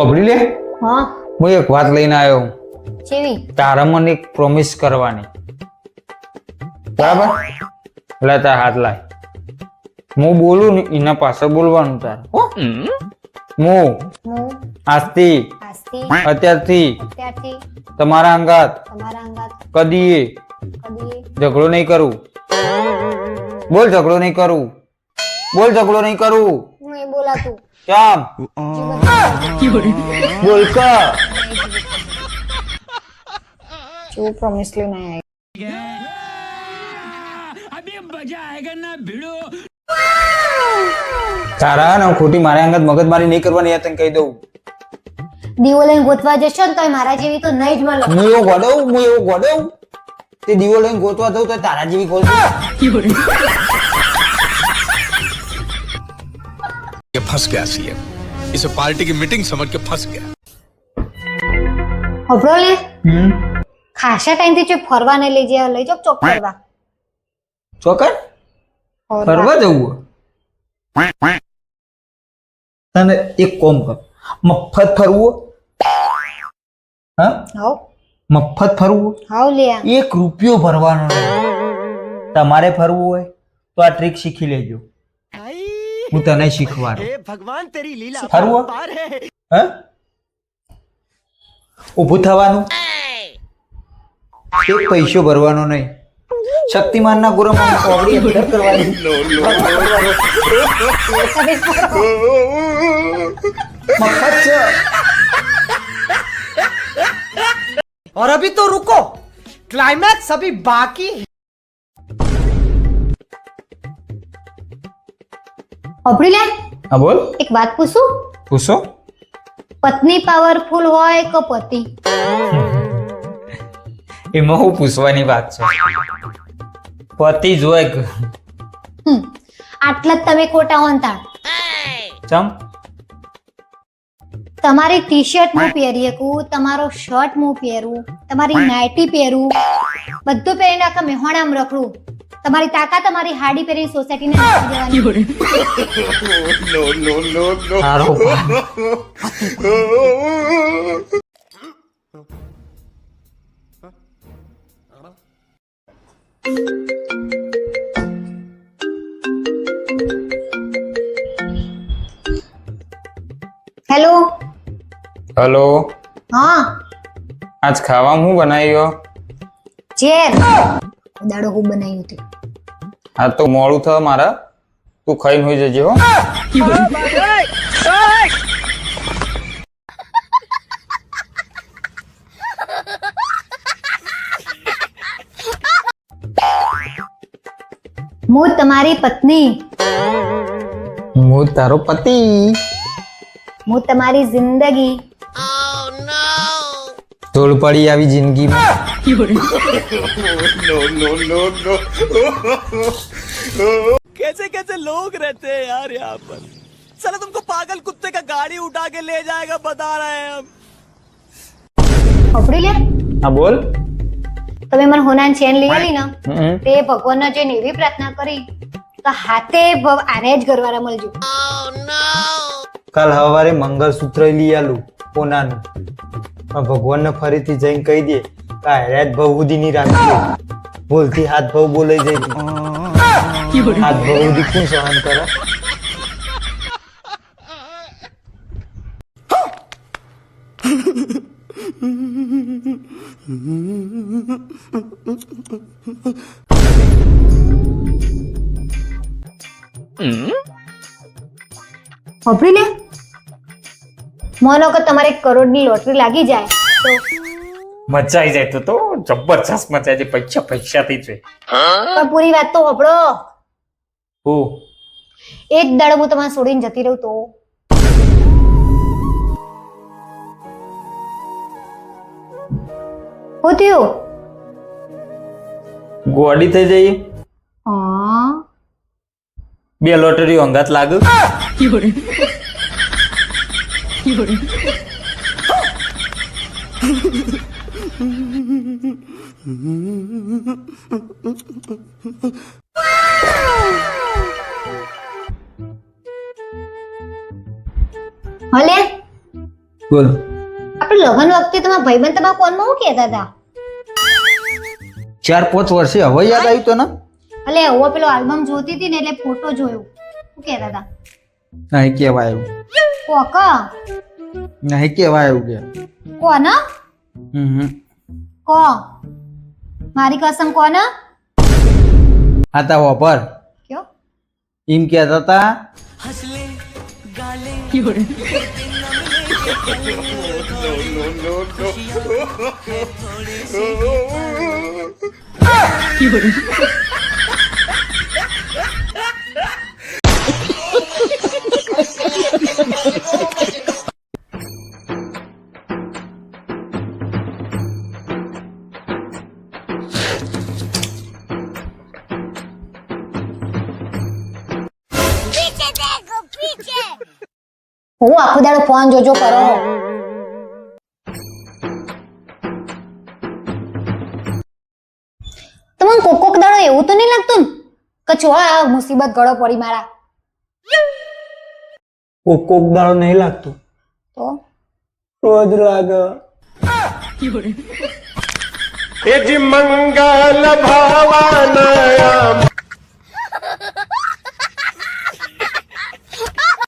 ઓબળી લે હા હું એક વાત લઈને આવ્યો હું. કેવી? તારા મને એક પ્રોમિસ કરવાની, બરાબર? એટલે તાર હાથ લાય. હું બોલું ને એના પાછળ બોલવાનું તારે, હો? હું હું આજથી આજથી અત્યારથી ત્યારથી તમારા અંગાત તમારા અંગાત કદીએ કદી ઝઘડો નહીં કરું. બોલ ઝઘડો નહીં કરું. બોલ ઝઘડો નહીં કરું. હું એ બોલાતું કેમ? બોલ કા. શું પ્રોમિસ લઈને તારા ને ખોટી મારા અંગત મગજમારી નહીં કરવાની, આ તને કહી દઉં. દીવો લઈને ગોતવા જશો ને તો મારા જેવી તો નહીં જ મળે. હું એવો ગોડવ તે દીવો લઈને ગોતવા જઉં તો તારા જેવી ગોતું. ये फंस गया सीएम, इसे पार्टी की मीटिंग समझ के फंस गया। હબળો લે ખાસા ટાઈમથી ચો ફરવા ને લઈ જાવ ચોક ફરવા. ચોકર ફરવા જવું તને એક કોમ કર, મફત ફરવું. હા, હાઉ મફત ફરવું. હાઉ લે 1 રૂપિયો ભરવાનો નહીં. તમારે ફરવું હોય તો આ ટ્રીક શીખી લેજો, હું તને શીખવાડું. भगवान तेरी लीला ફરવું હે, ઊભું થવાનું, એક પૈસો ભરવાનો નહીં. શક્તિમાન ના ગુરુમાં કોબડી અંદર કરવાની. મફત છે. और अभी तो रुको, क्लाइमैक्स अभी बाकी है। હબળી લે હા બોલ, એક વાત પૂછું, પૂછો. પત્ની પાવરફુલ હોય કે પતિ? એમાં હું પૂછવાની વાત છે? પતિ જોય આટલા જ તમે ખોટા હોનતા. ચમ તમારી ટી શર્ટ હું પહેરી શકું, તમારો શર્ટ હું પહેરું, તમારી નાઇટી પહેરું, બધું પહેરીને આખા મેહોણામ રખડું. તમારી તાકાત તમારી હાડી પહેરીને સોસાયટીને નાખી દેવાની. તારો હેલો હેલો, હા આજ ખાવામાં હું બનાવ્યો? ઝેર દાડો હું બનાવ્યું હતું. આ તો મોડું થયું મારા, તું ખાઈને હોઈ જજે હો. હું તમારી પત્ની, હું તારો પતિ. હું તમારી જિંદગી. ધૂળ પડી આવી જિંદગીમાં. कैसे कैसे लोग रहते हैं यार यहाँ पर। साला तुमको पागल कुत्ते का गाड़ी उठा के ले जाएगा, बता रहे हैं हम। હબળી લે હા બોલ. તમે મને હોનાન ચેન લઈ આલી ને હમ. તે ભગવાનના જે એવી પ્રાર્થના કરી કે હાથે આને જ ઘરવાળા મળજો. કાલ સવારે મંગળસૂત્ર લઈ આલું કોનાનું. ભગવાનને ફરીથી જઈને કહી દે કે રાત ભવ સુધીની રાખજો. ભૂલથી હાથ ભવ બોલાઈ જાય. હાથ ભવ સુધી કોણ સહન કરે? હબળી લે માનો કે તમારે 1 કરોડની લોટરી લાગી જાય તો મચાઈ જાય તો જબરજસ્ત મચાઈ જાય. પૈસા પૈસા થઈ જાય. પણ પૂરી વાત તો હબળો. હું એક દાડો હું તમારે છોડીને જતી રહું તો શું થયું? ગોડી થઈ જઈએ. હા 2 લોટરી અંગાત લાગે. ભલે બોલો. આપણે લગ્ન વખતે તમારા ભાઈબંધ તમારા કોનમાં શું કહેતા હતા 4-5 વર્ષે હવે યાદ આવ્યું તો ને. ભલે હું પેલો આલ્બમ જોતી હતી ને એટલે ફોટો જોયો શું કહેતા હતા નહીં કેવાય એવું. કોક નહીં કેવાય એવું કે. કોણ કો મારી કસમ કોણ આ તા વાપર કયો એમ કહેતા હતા. હું આખો દાડો ફોન જોજો કરો તમને કોક દાડો એવું તો નહીં લાગતું ને કે છો આ મુસીબત ગળો પડી મારા કોક દાડો નહીં લાગતું તો રોજ લાગે. મંગલ ભાવાનયા